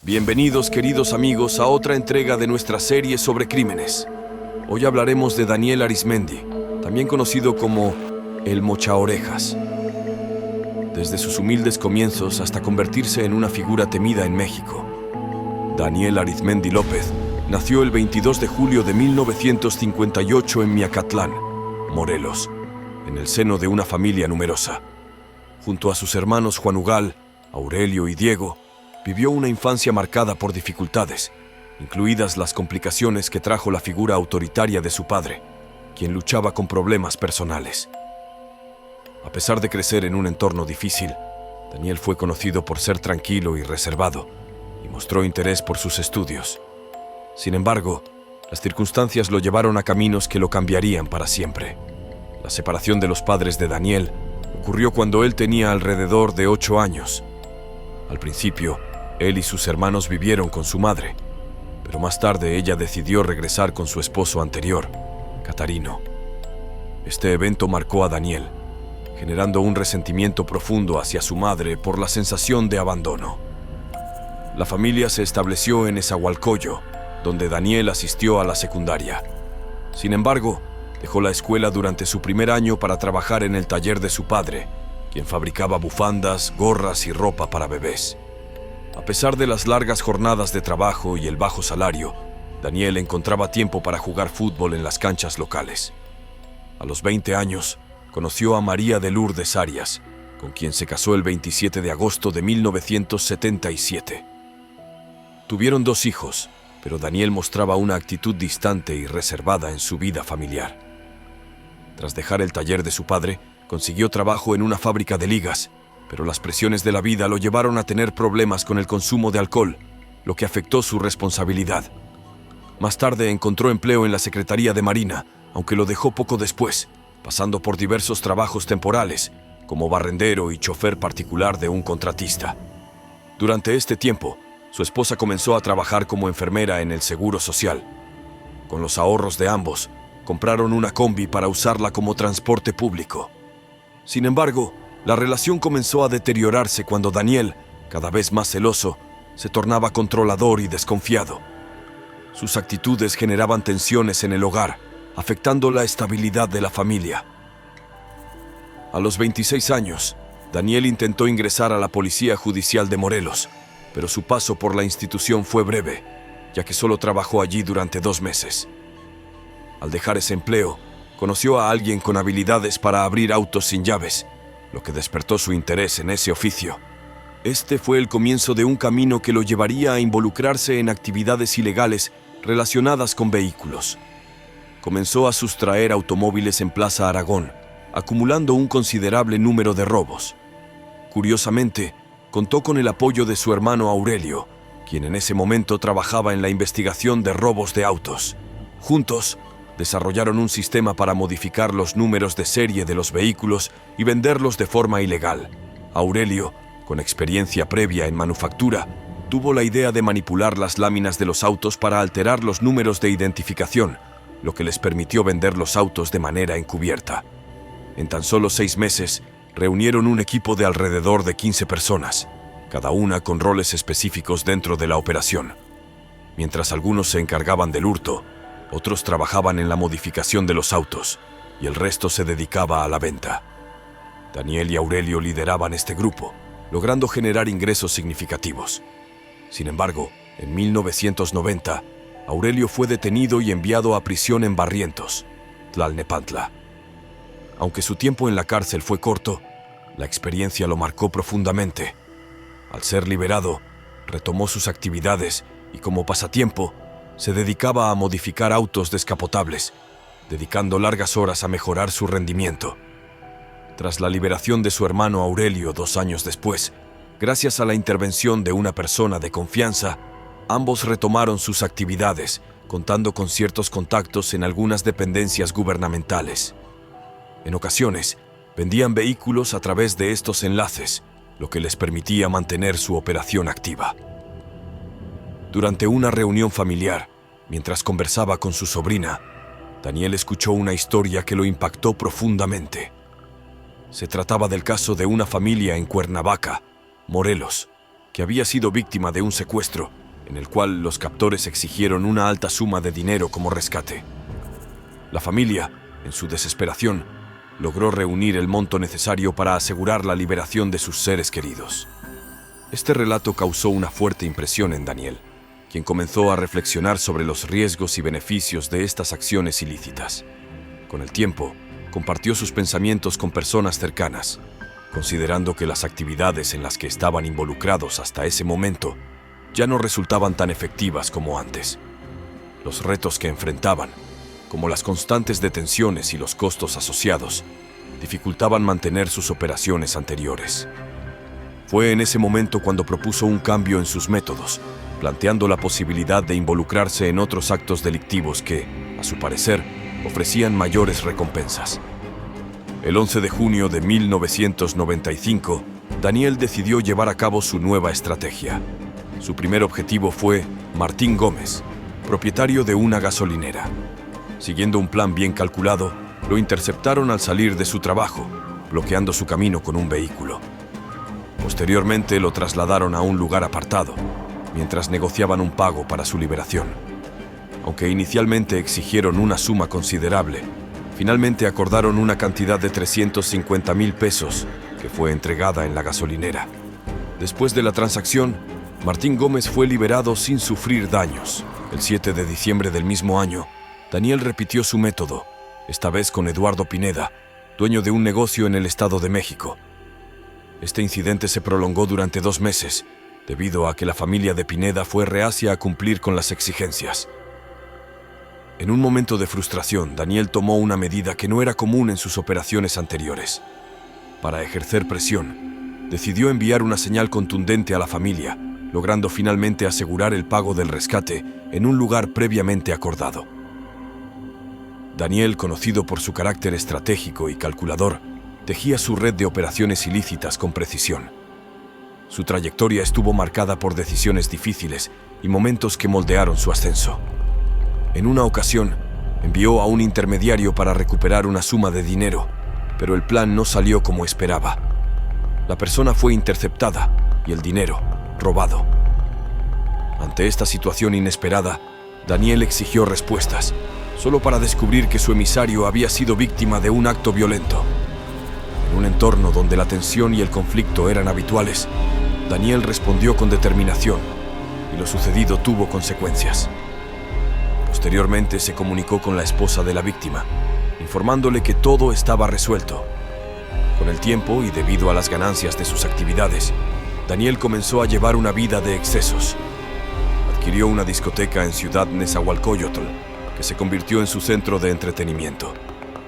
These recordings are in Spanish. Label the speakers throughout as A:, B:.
A: Bienvenidos, queridos amigos, a otra entrega de nuestra serie sobre crímenes. Hoy hablaremos de Daniel Arizmendi, también conocido como el Mochaorejas. Desde sus humildes comienzos hasta convertirse en una figura temida en México, Daniel Arizmendi López nació el 22 de julio de 1958 en Miacatlán, Morelos, en el seno de una familia numerosa. Junto a sus hermanos Juan Ugal, Aurelio y Diego, vivió una infancia marcada por dificultades, incluidas las complicaciones que trajo la figura autoritaria de su padre, quien luchaba con problemas personales. A pesar de crecer en un entorno difícil, Daniel fue conocido por ser tranquilo y reservado, y mostró interés por sus estudios. Sin embargo, las circunstancias lo llevaron a caminos que lo cambiarían para siempre. La separación de los padres de Daniel ocurrió cuando él tenía alrededor de 8 años. Al principio, él y sus hermanos vivieron con su madre, pero más tarde ella decidió regresar con su esposo anterior, Catarino. Este evento marcó a Daniel, generando un resentimiento profundo hacia su madre por la sensación de abandono. La familia se estableció en Nezahualcóyotl, donde Daniel asistió a la secundaria. Sin embargo, dejó la escuela durante su primer año para trabajar en el taller de su padre, quien fabricaba bufandas, gorras y ropa para bebés. A pesar de las largas jornadas de trabajo y el bajo salario, Daniel encontraba tiempo para jugar fútbol en las canchas locales. A los 20 años, conoció a María de Lourdes Arias, con quien se casó el 27 de agosto de 1977. Tuvieron 2 hijos, pero Daniel mostraba una actitud distante y reservada en su vida familiar. Tras dejar el taller de su padre, consiguió trabajo en una fábrica de ligas, pero las presiones de la vida lo llevaron a tener problemas con el consumo de alcohol, lo que afectó su responsabilidad. Más tarde encontró empleo en la Secretaría de Marina, aunque lo dejó poco después, pasando por diversos trabajos temporales, como barrendero y chofer particular de un contratista. Durante este tiempo, su esposa comenzó a trabajar como enfermera en el Seguro Social. Con los ahorros de ambos, compraron una combi para usarla como transporte público. Sin embargo, la relación comenzó a deteriorarse cuando Daniel, cada vez más celoso, se tornaba controlador y desconfiado. Sus actitudes generaban tensiones en el hogar, afectando la estabilidad de la familia. A los 26 años, Daniel intentó ingresar a la Policía Judicial de Morelos, pero su paso por la institución fue breve, ya que solo trabajó allí durante 2 meses. Al dejar ese empleo, conoció a alguien con habilidades para abrir autos sin llaves, lo que despertó su interés en ese oficio. Este fue el comienzo de un camino que lo llevaría a involucrarse en actividades ilegales relacionadas con vehículos. Comenzó a sustraer automóviles en Plaza Aragón, acumulando un considerable número de robos. Curiosamente, contó con el apoyo de su hermano Aurelio, quien en ese momento trabajaba en la investigación de robos de autos. Juntos, desarrollaron un sistema para modificar los números de serie de los vehículos y venderlos de forma ilegal. Aurelio, con experiencia previa en manufactura, tuvo la idea de manipular las láminas de los autos para alterar los números de identificación, lo que les permitió vender los autos de manera encubierta. En tan solo 6 meses, reunieron un equipo de alrededor de 15 personas, cada una con roles específicos dentro de la operación. Mientras algunos se encargaban del hurto, otros trabajaban en la modificación de los autos y el resto se dedicaba a la venta. Daniel y Aurelio lideraban este grupo, logrando generar ingresos significativos. Sin embargo, en 1990, Aurelio fue detenido y enviado a prisión en Barrientos, Tlalnepantla. Aunque su tiempo en la cárcel fue corto, la experiencia lo marcó profundamente. Al ser liberado, retomó sus actividades y como pasatiempo, se dedicaba a modificar autos descapotables, dedicando largas horas a mejorar su rendimiento. Tras la liberación de su hermano Aurelio 2 años después, gracias a la intervención de una persona de confianza, ambos retomaron sus actividades, contando con ciertos contactos en algunas dependencias gubernamentales. En ocasiones, vendían vehículos a través de estos enlaces, lo que les permitía mantener su operación activa. Durante una reunión familiar, mientras conversaba con su sobrina, Daniel escuchó una historia que lo impactó profundamente. Se trataba del caso de una familia en Cuernavaca, Morelos, que había sido víctima de un secuestro, en el cual los captores exigieron una alta suma de dinero como rescate. La familia, en su desesperación, logró reunir el monto necesario para asegurar la liberación de sus seres queridos. Este relato causó una fuerte impresión en Daniel, quien comenzó a reflexionar sobre los riesgos y beneficios de estas acciones ilícitas. Con el tiempo, compartió sus pensamientos con personas cercanas, considerando que las actividades en las que estaban involucrados hasta ese momento ya no resultaban tan efectivas como antes. Los retos que enfrentaban, como las constantes detenciones y los costos asociados, dificultaban mantener sus operaciones anteriores. Fue en ese momento cuando propuso un cambio en sus métodos, planteando la posibilidad de involucrarse en otros actos delictivos que, a su parecer, ofrecían mayores recompensas. El 11 de junio de 1995, Daniel decidió llevar a cabo su nueva estrategia. Su primer objetivo fue Martín Gómez, propietario de una gasolinera. Siguiendo un plan bien calculado, lo interceptaron al salir de su trabajo, bloqueando su camino con un vehículo. Posteriormente lo trasladaron a un lugar apartado, mientras negociaban un pago para su liberación. Aunque inicialmente exigieron una suma considerable, finalmente acordaron una cantidad de 350,000 pesos que fue entregada en la gasolinera. Después de la transacción, Martín Gómez fue liberado sin sufrir daños. El 7 de diciembre del mismo año, Daniel repitió su método, esta vez con Eduardo Pineda, dueño de un negocio en el Estado de México. Este incidente se prolongó durante 2 meses, debido a que la familia de Pineda fue reacia a cumplir con las exigencias. En un momento de frustración, Daniel tomó una medida que no era común en sus operaciones anteriores. Para ejercer presión, decidió enviar una señal contundente a la familia, logrando finalmente asegurar el pago del rescate en un lugar previamente acordado. Daniel, conocido por su carácter estratégico y calculador, tejía su red de operaciones ilícitas con precisión. Su trayectoria estuvo marcada por decisiones difíciles y momentos que moldearon su ascenso. En una ocasión, envió a un intermediario para recuperar una suma de dinero, pero el plan no salió como esperaba. La persona fue interceptada y el dinero robado. Ante esta situación inesperada, Daniel exigió respuestas, solo para descubrir que su emisario había sido víctima de un acto violento. En un entorno donde la tensión y el conflicto eran habituales, Daniel respondió con determinación y lo sucedido tuvo consecuencias. Posteriormente se comunicó con la esposa de la víctima, informándole que todo estaba resuelto. Con el tiempo y debido a las ganancias de sus actividades, Daniel comenzó a llevar una vida de excesos. Adquirió una discoteca en Ciudad Nezahualcóyotl, que se convirtió en su centro de entretenimiento.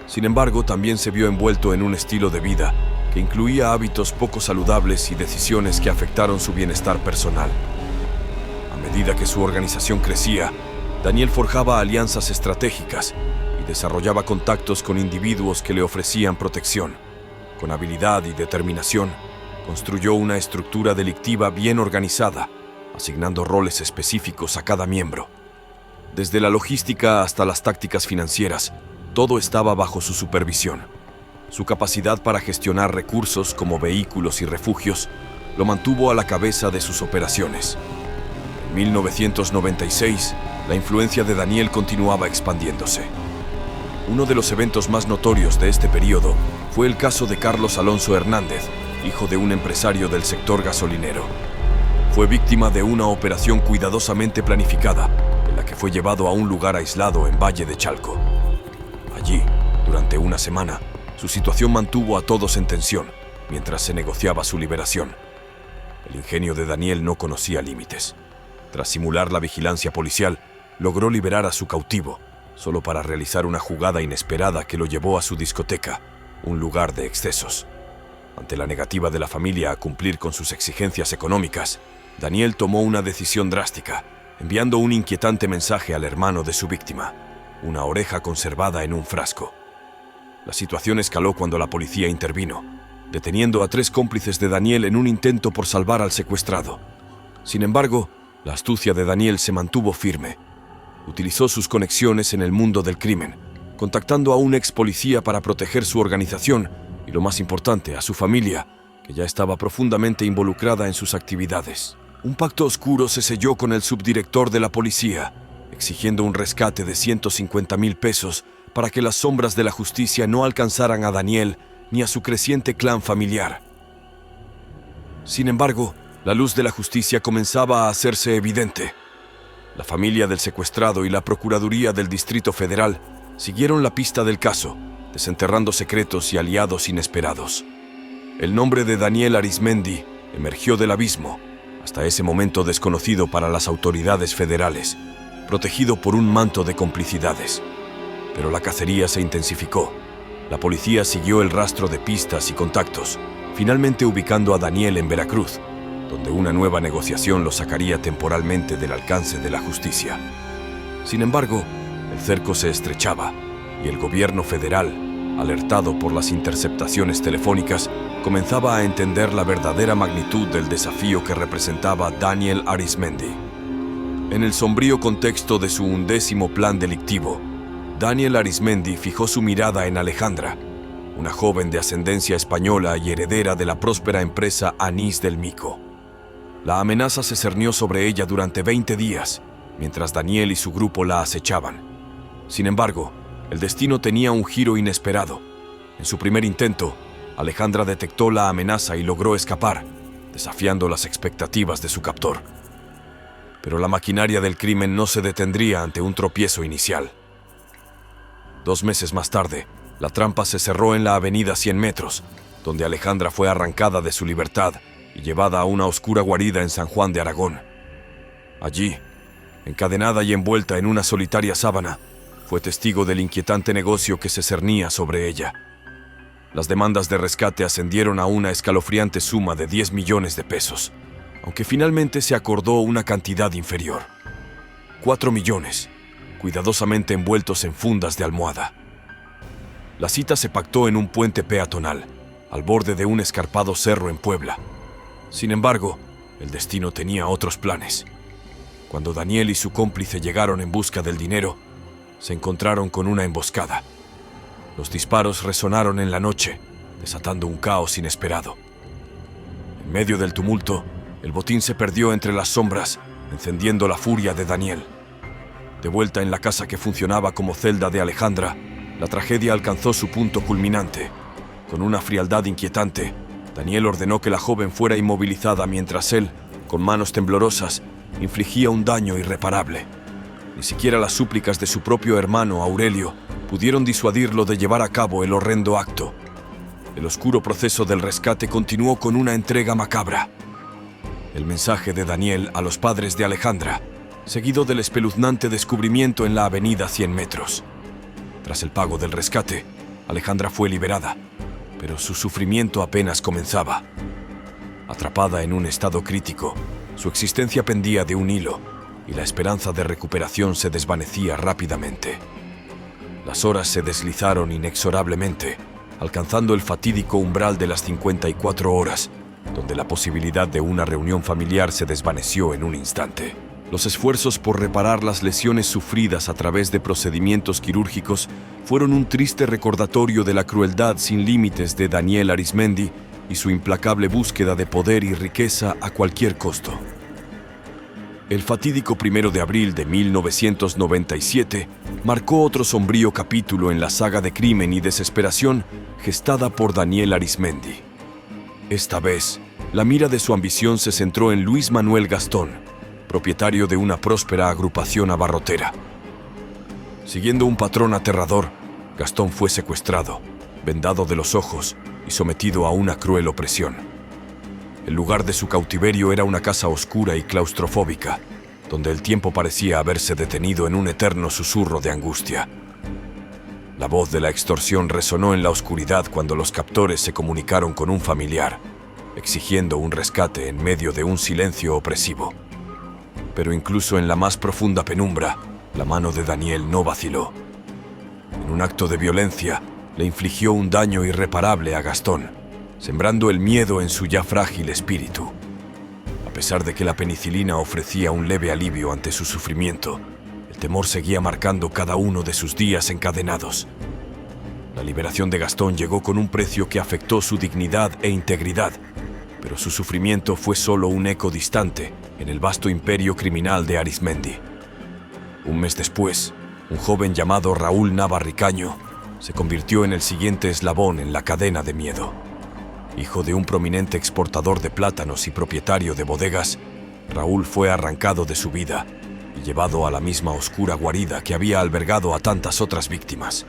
A: Sin embargo, también se vio envuelto en un estilo de vida que incluía hábitos poco saludables y decisiones que afectaron su bienestar personal. A medida que su organización crecía, Daniel forjaba alianzas estratégicas y desarrollaba contactos con individuos que le ofrecían protección. Con habilidad y determinación, construyó una estructura delictiva bien organizada, asignando roles específicos a cada miembro. Desde la logística hasta las tácticas financieras, todo estaba bajo su supervisión. Su capacidad para gestionar recursos como vehículos y refugios lo mantuvo a la cabeza de sus operaciones. En 1996, la influencia de Daniel continuaba expandiéndose. Uno de los eventos más notorios de este periodo fue el caso de Carlos Alonso Hernández, hijo de un empresario del sector gasolinero. Fue víctima de una operación cuidadosamente planificada, en la que fue llevado a un lugar aislado en Valle de Chalco. Allí, durante una semana, su situación mantuvo a todos en tensión, mientras se negociaba su liberación. El ingenio de Daniel no conocía límites. Tras simular la vigilancia policial, logró liberar a su cautivo, solo para realizar una jugada inesperada que lo llevó a su discoteca, un lugar de excesos. Ante la negativa de la familia a cumplir con sus exigencias económicas, Daniel tomó una decisión drástica, enviando un inquietante mensaje al hermano de su víctima, una oreja conservada en un frasco. La situación escaló cuando la policía intervino, deteniendo a 3 cómplices de Daniel en un intento por salvar al secuestrado. Sin embargo, la astucia de Daniel se mantuvo firme. Utilizó sus conexiones en el mundo del crimen, contactando a un ex policía para proteger su organización y, lo más importante, a su familia, que ya estaba profundamente involucrada en sus actividades. Un pacto oscuro se selló con el subdirector de la policía, exigiendo un rescate de 150,000 pesos para que las sombras de la justicia no alcanzaran a Daniel ni a su creciente clan familiar. Sin embargo, la luz de la justicia comenzaba a hacerse evidente. La familia del secuestrado y la Procuraduría del Distrito Federal siguieron la pista del caso, desenterrando secretos y aliados inesperados. El nombre de Daniel Arizmendi emergió del abismo, hasta ese momento desconocido para las autoridades federales, protegido por un manto de complicidades. Pero la cacería se intensificó. La policía siguió el rastro de pistas y contactos, finalmente ubicando a Daniel en Veracruz, donde una nueva negociación lo sacaría temporalmente del alcance de la justicia. Sin embargo, el cerco se estrechaba y el gobierno federal, alertado por las interceptaciones telefónicas, comenzaba a entender la verdadera magnitud del desafío que representaba Daniel Arizmendi. En el sombrío contexto de su 11º plan delictivo, Daniel Arizmendi fijó su mirada en Alejandra, una joven de ascendencia española y heredera de la próspera empresa Anís del Mico. La amenaza se cernió sobre ella durante 20 días, mientras Daniel y su grupo la acechaban. Sin embargo, el destino tenía un giro inesperado. En su primer intento, Alejandra detectó la amenaza y logró escapar, desafiando las expectativas de su captor. Pero la maquinaria del crimen no se detendría ante un tropiezo inicial. 2 meses más tarde, la trampa se cerró en la avenida 100 metros, donde Alejandra fue arrancada de su libertad y llevada a una oscura guarida en San Juan de Aragón. Allí, encadenada y envuelta en una solitaria sábana, fue testigo del inquietante negocio que se cernía sobre ella. Las demandas de rescate ascendieron a una escalofriante suma de 10 millones de pesos, aunque finalmente se acordó una cantidad inferior. 4 millones, cuidadosamente envueltos en fundas de almohada. La cita se pactó en un puente peatonal, al borde de un escarpado cerro en Puebla. Sin embargo, el destino tenía otros planes. Cuando Daniel y su cómplice llegaron en busca del dinero, se encontraron con una emboscada. Los disparos resonaron en la noche, desatando un caos inesperado. En medio del tumulto, el botín se perdió entre las sombras, encendiendo la furia de Daniel. De vuelta en la casa que funcionaba como celda de Alejandra, la tragedia alcanzó su punto culminante. Con una frialdad inquietante, Daniel ordenó que la joven fuera inmovilizada mientras él, con manos temblorosas, infligía un daño irreparable. Ni siquiera las súplicas de su propio hermano, Aurelio, pudieron disuadirlo de llevar a cabo el horrendo acto. El oscuro proceso del rescate continuó con una entrega macabra. El mensaje de Daniel a los padres de Alejandra, seguido del espeluznante descubrimiento en la avenida 100 metros. Tras el pago del rescate, Alejandra fue liberada, pero su sufrimiento apenas comenzaba. Atrapada en un estado crítico, su existencia pendía de un hilo y la esperanza de recuperación se desvanecía rápidamente. Las horas se deslizaron inexorablemente, alcanzando el fatídico umbral de las 54 horas, donde la posibilidad de una reunión familiar se desvaneció en un instante. Los esfuerzos por reparar las lesiones sufridas a través de procedimientos quirúrgicos fueron un triste recordatorio de la crueldad sin límites de Daniel Arizmendi y su implacable búsqueda de poder y riqueza a cualquier costo. El fatídico 1 de abril de 1997 marcó otro sombrío capítulo en la saga de crimen y desesperación gestada por Daniel Arizmendi. Esta vez, la mira de su ambición se centró en Luis Manuel Gastón, propietario de una próspera agrupación abarrotera. Siguiendo un patrón aterrador, Gastón fue secuestrado, vendado de los ojos y sometido a una cruel opresión. El lugar de su cautiverio era una casa oscura y claustrofóbica, donde el tiempo parecía haberse detenido en un eterno susurro de angustia. La voz de la extorsión resonó en la oscuridad cuando los captores se comunicaron con un familiar, exigiendo un rescate en medio de un silencio opresivo. Pero incluso en la más profunda penumbra, la mano de Daniel no vaciló. En un acto de violencia, le infligió un daño irreparable a Gastón, sembrando el miedo en su ya frágil espíritu. A pesar de que la penicilina ofrecía un leve alivio ante su sufrimiento, el temor seguía marcando cada uno de sus días encadenados. La liberación de Gastón llegó con un precio que afectó su dignidad e integridad, pero su sufrimiento fue solo un eco distante en el vasto imperio criminal de Arizmendi. Un mes después, un joven llamado Raúl Nava Ricaño se convirtió en el siguiente eslabón en la cadena de miedo. Hijo de un prominente exportador de plátanos y propietario de bodegas, Raúl fue arrancado de su vida y llevado a la misma oscura guarida que había albergado a tantas otras víctimas.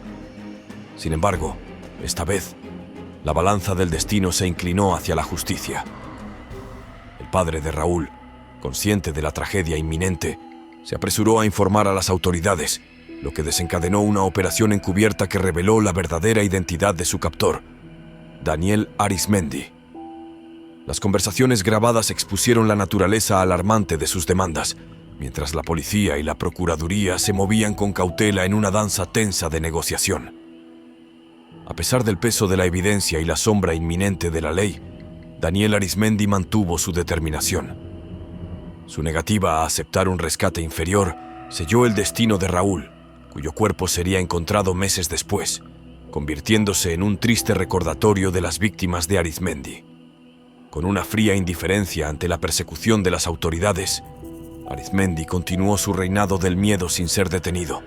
A: Sin embargo, esta vez, la balanza del destino se inclinó hacia la justicia. El padre de Raúl, consciente de la tragedia inminente, se apresuró a informar a las autoridades, lo que desencadenó una operación encubierta que reveló la verdadera identidad de su captor, Daniel Arizmendi. Las conversaciones grabadas expusieron la naturaleza alarmante de sus demandas, mientras la policía y la procuraduría se movían con cautela en una danza tensa de negociación. A pesar del peso de la evidencia y la sombra inminente de la ley, Daniel Arizmendi mantuvo su determinación. Su negativa a aceptar un rescate inferior selló el destino de Raúl, cuyo cuerpo sería encontrado meses después, convirtiéndose en un triste recordatorio de las víctimas de Arizmendi. Con una fría indiferencia ante la persecución de las autoridades, Arizmendi continuó su reinado del miedo sin ser detenido.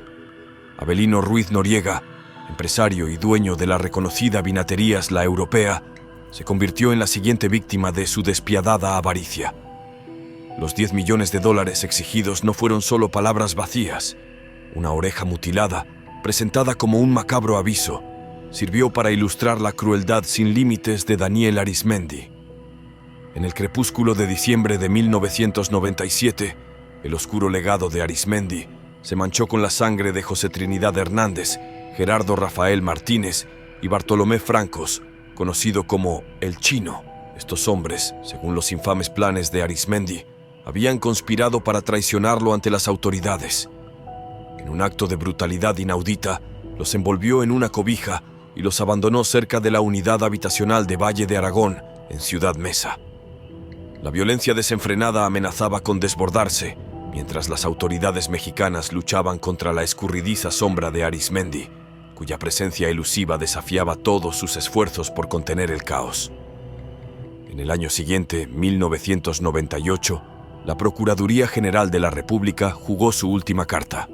A: Avelino Ruiz Noriega, empresario y dueño de la reconocida vinaterías La Europea, se convirtió en la siguiente víctima de su despiadada avaricia. Los $10 millones exigidos no fueron solo palabras vacías. Una oreja mutilada, presentada como un macabro aviso, sirvió para ilustrar la crueldad sin límites de Daniel Arizmendi. En el crepúsculo de diciembre de 1997, el oscuro legado de Arizmendi se manchó con la sangre de José Trinidad Hernández, Gerardo Rafael Martínez y Bartolomé Francos, conocido como El Chino. Estos hombres, según los infames planes de Arizmendi, habían conspirado para traicionarlo ante las autoridades. En un acto de brutalidad inaudita, los envolvió en una cobija y los abandonó cerca de la unidad habitacional de Valle de Aragón, en Ciudad Meza. La violencia desenfrenada amenazaba con desbordarse, mientras las autoridades mexicanas luchaban contra la escurridiza sombra de Arizmendi, cuya presencia elusiva desafiaba todos sus esfuerzos por contener el caos. En el año siguiente, 1998, la Procuraduría General de la República jugó su última carta.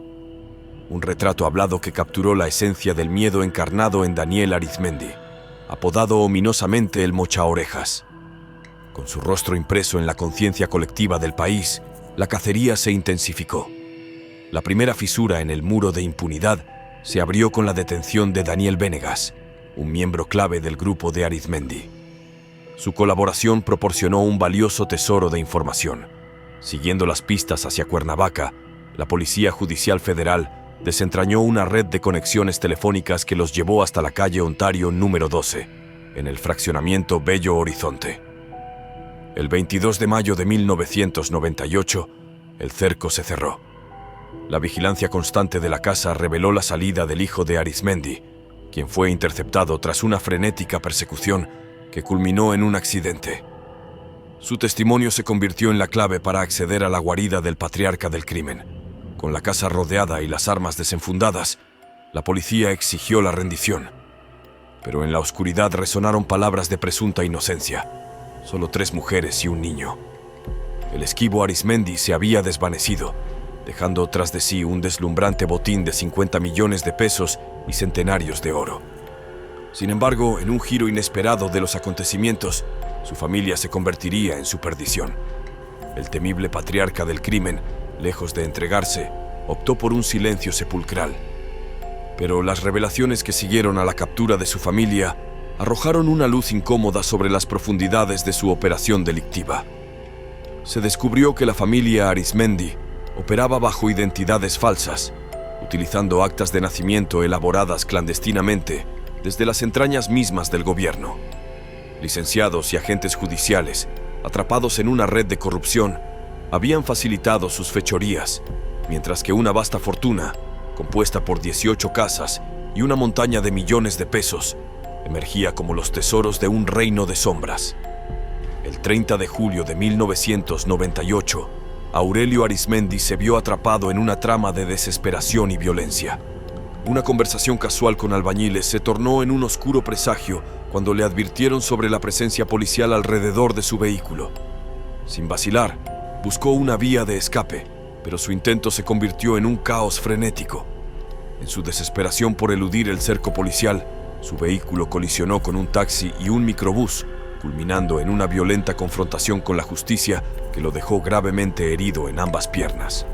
A: Un retrato hablado que capturó la esencia del miedo encarnado en Daniel Arizmendi, apodado ominosamente el Mochaorejas. Con su rostro impreso en la conciencia colectiva del país, la cacería se intensificó. La primera fisura en el muro de impunidad se abrió con la detención de Daniel Venegas, un miembro clave del grupo de Arizmendi. Su colaboración proporcionó un valioso tesoro de información. Siguiendo las pistas hacia Cuernavaca, la Policía Judicial Federal desentrañó una red de conexiones telefónicas que los llevó hasta la calle Ontario número 12, en el fraccionamiento Bello Horizonte. El 22 de mayo de 1998, el cerco se cerró. La vigilancia constante de la casa reveló la salida del hijo de Arizmendi, quien fue interceptado tras una frenética persecución que culminó en un accidente. Su testimonio se convirtió en la clave para acceder a la guarida del patriarca del crimen. Con la casa rodeada y las armas desenfundadas, la policía exigió la rendición. Pero en la oscuridad resonaron palabras de presunta inocencia. Solo 3 mujeres y un niño. El esquivo Arizmendi se había desvanecido, dejando tras de sí un deslumbrante botín de 50 millones de pesos y centenarios de oro. Sin embargo, en un giro inesperado de los acontecimientos, su familia se convertiría en su perdición. El temible patriarca del crimen, lejos de entregarse, optó por un silencio sepulcral. Pero las revelaciones que siguieron a la captura de su familia arrojaron una luz incómoda sobre las profundidades de su operación delictiva. Se descubrió que la familia Arizmendi operaba bajo identidades falsas, utilizando actas de nacimiento elaboradas clandestinamente desde las entrañas mismas del gobierno. Licenciados y agentes judiciales, atrapados en una red de corrupción, habían facilitado sus fechorías, mientras que una vasta fortuna, compuesta por 18 casas y una montaña de millones de pesos, emergía como los tesoros de un reino de sombras. El 30 de julio de 1998, Aurelio Arizmendi se vio atrapado en una trama de desesperación y violencia. Una conversación casual con albañiles se tornó en un oscuro presagio cuando le advirtieron sobre la presencia policial alrededor de su vehículo. Sin vacilar, buscó una vía de escape, pero su intento se convirtió en un caos frenético. En su desesperación por eludir el cerco policial, su vehículo colisionó con un taxi y un microbús, culminando en una violenta confrontación con la justicia que lo dejó gravemente herido en ambas piernas.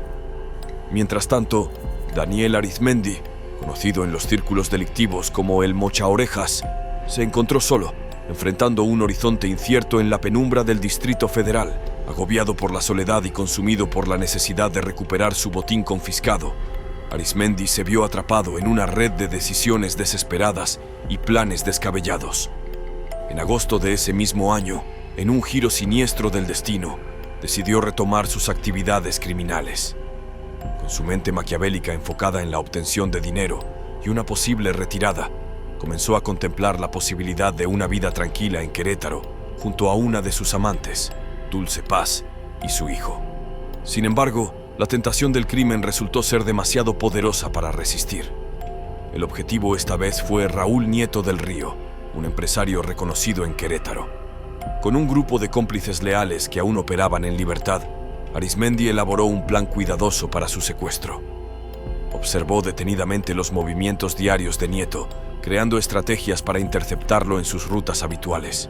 A: Mientras tanto, Daniel Arizmendi, conocido en los círculos delictivos como el Mochaorejas, se encontró solo, enfrentando un horizonte incierto en la penumbra del Distrito Federal, agobiado por la soledad y consumido por la necesidad de recuperar su botín confiscado. Arizmendi se vio atrapado en una red de decisiones desesperadas y planes descabellados. En agosto de ese mismo año, en un giro siniestro del destino, decidió retomar sus actividades criminales. Con su mente maquiavélica enfocada en la obtención de dinero y una posible retirada, comenzó a contemplar la posibilidad de una vida tranquila en Querétaro, junto a una de sus amantes, Dulce Paz, y su hijo. Sin embargo, la tentación del crimen resultó ser demasiado poderosa para resistir. El objetivo esta vez fue Raúl Nieto del Río, un empresario reconocido en Querétaro. Con un grupo de cómplices leales que aún operaban en libertad, Arizmendi elaboró un plan cuidadoso para su secuestro. Observó detenidamente los movimientos diarios de Nieto, creando estrategias para interceptarlo en sus rutas habituales.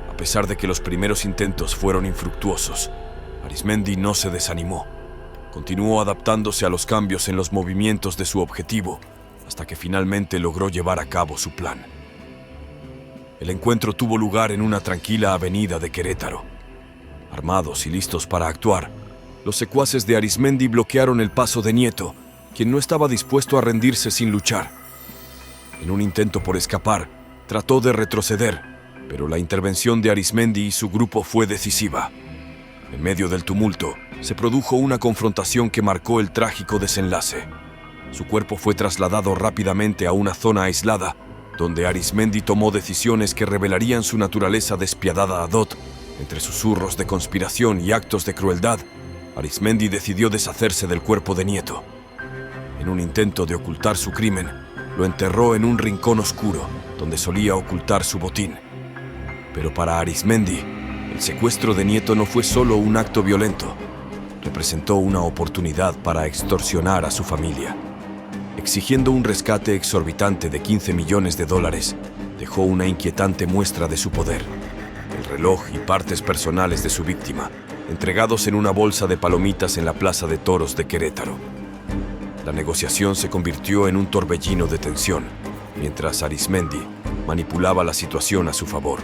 A: A pesar de que los primeros intentos fueron infructuosos, Arizmendi no se desanimó. Continuó adaptándose a los cambios en los movimientos de su objetivo, hasta que finalmente logró llevar a cabo su plan. El encuentro tuvo lugar en una tranquila avenida de Querétaro. Armados y listos para actuar, los secuaces de Arizmendi bloquearon el paso de Nieto, quien no estaba dispuesto a rendirse sin luchar. En un intento por escapar, trató de retroceder, pero la intervención de Arizmendi y su grupo fue decisiva. En medio del tumulto, se produjo una confrontación que marcó el trágico desenlace. Su cuerpo fue trasladado rápidamente a una zona aislada, donde Arizmendi tomó decisiones que revelarían su naturaleza despiadada a Dot. Entre susurros de conspiración y actos de crueldad, Arizmendi decidió deshacerse del cuerpo de Nieto. En un intento de ocultar su crimen, lo enterró en un rincón oscuro, donde solía ocultar su botín. Pero para Arizmendi, el secuestro de Nieto no fue solo un acto violento. Representó una oportunidad para extorsionar a su familia. Exigiendo un rescate exorbitante de $15 millones, dejó una inquietante muestra de su poder. El reloj y partes personales de su víctima, entregados en una bolsa de palomitas en la Plaza de Toros de Querétaro. La negociación se convirtió en un torbellino de tensión, mientras Arizmendi manipulaba la situación a su favor.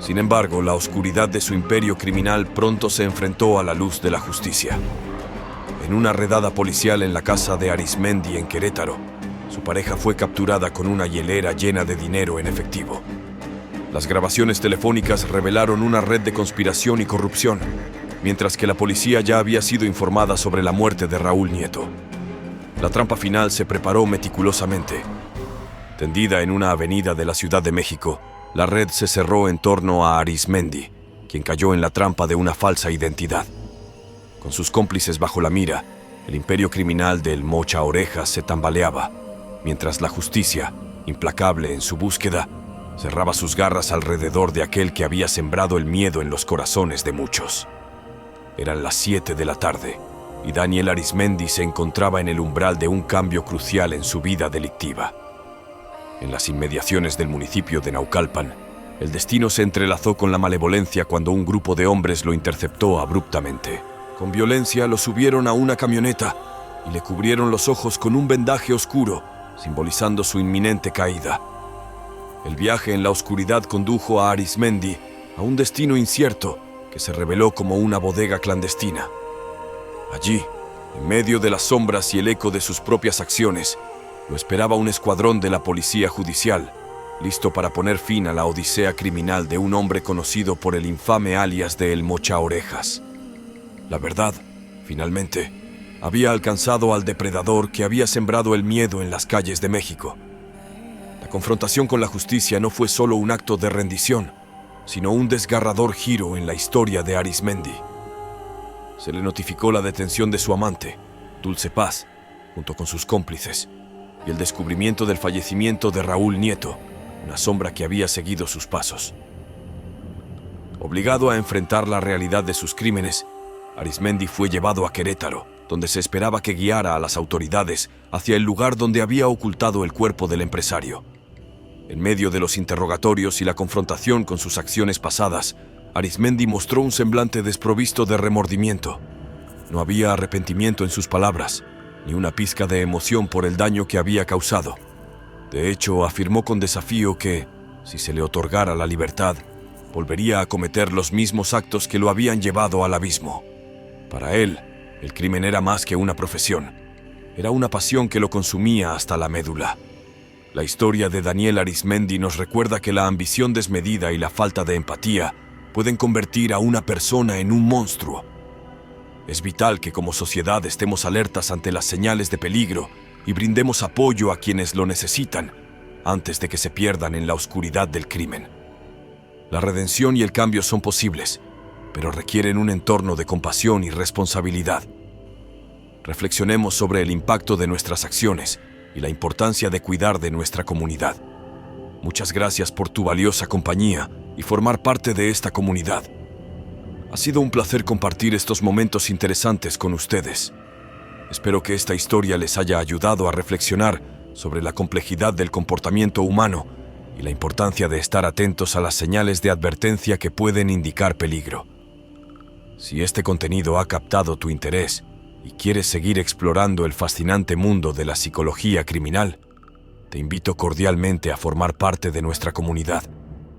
A: Sin embargo, la oscuridad de su imperio criminal pronto se enfrentó a la luz de la justicia. En una redada policial en la casa de Arizmendi en Querétaro, su pareja fue capturada con una hielera llena de dinero en efectivo. Las grabaciones telefónicas revelaron una red de conspiración y corrupción, mientras que la policía ya había sido informada sobre la muerte de Raúl Nieto. La trampa final se preparó meticulosamente. Tendida en una avenida de la Ciudad de México, la red se cerró en torno a Arizmendi, quien cayó en la trampa de una falsa identidad. Con sus cómplices bajo la mira, el imperio criminal del Mochaorejas se tambaleaba, mientras la justicia, implacable en su búsqueda, cerraba sus garras alrededor de aquel que había sembrado el miedo en los corazones de muchos. Eran las 7 de la tarde, y Daniel Arizmendi se encontraba en el umbral de un cambio crucial en su vida delictiva. En las inmediaciones del municipio de Naucalpan, el destino se entrelazó con la malevolencia cuando un grupo de hombres lo interceptó abruptamente. Con violencia lo subieron a una camioneta y le cubrieron los ojos con un vendaje oscuro, simbolizando su inminente caída. El viaje en la oscuridad condujo a Arizmendi a un destino incierto que se reveló como una bodega clandestina. Allí, en medio de las sombras y el eco de sus propias acciones, lo esperaba un escuadrón de la policía judicial, listo para poner fin a la odisea criminal de un hombre conocido por el infame alias de El Mochaorejas. La verdad, finalmente, había alcanzado al depredador que había sembrado el miedo en las calles de México. La confrontación con la justicia no fue solo un acto de rendición, sino un desgarrador giro en la historia de Arizmendi. Se le notificó la detención de su amante, Dulce Paz, junto con sus cómplices, y el descubrimiento del fallecimiento de Raúl Nieto, una sombra que había seguido sus pasos. Obligado a enfrentar la realidad de sus crímenes, Arizmendi fue llevado a Querétaro, donde se esperaba que guiara a las autoridades hacia el lugar donde había ocultado el cuerpo del empresario. En medio de los interrogatorios y la confrontación con sus acciones pasadas, Arizmendi mostró un semblante desprovisto de remordimiento. No había arrepentimiento en sus palabras, ni una pizca de emoción por el daño que había causado. De hecho, afirmó con desafío que, si se le otorgara la libertad, volvería a cometer los mismos actos que lo habían llevado al abismo. Para él, el crimen era más que una profesión. Era una pasión que lo consumía hasta la médula. La historia de Daniel Arizmendi nos recuerda que la ambición desmedida y la falta de empatía pueden convertir a una persona en un monstruo. Es vital que como sociedad estemos alertas ante las señales de peligro y brindemos apoyo a quienes lo necesitan antes de que se pierdan en la oscuridad del crimen. La redención y el cambio son posibles, pero requieren un entorno de compasión y responsabilidad. Reflexionemos sobre el impacto de nuestras acciones y la importancia de cuidar de nuestra comunidad. Muchas gracias por tu valiosa compañía y formar parte de esta comunidad. Ha sido un placer compartir estos momentos interesantes con ustedes. Espero que esta historia les haya ayudado a reflexionar sobre la complejidad del comportamiento humano y la importancia de estar atentos a las señales de advertencia que pueden indicar peligro. Si este contenido ha captado tu interés y quieres seguir explorando el fascinante mundo de la psicología criminal, te invito cordialmente a formar parte de nuestra comunidad.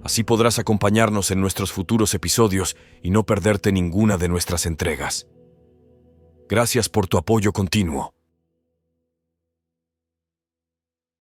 A: Así podrás acompañarnos en nuestros futuros episodios y no perderte ninguna de nuestras entregas. Gracias por tu apoyo continuo.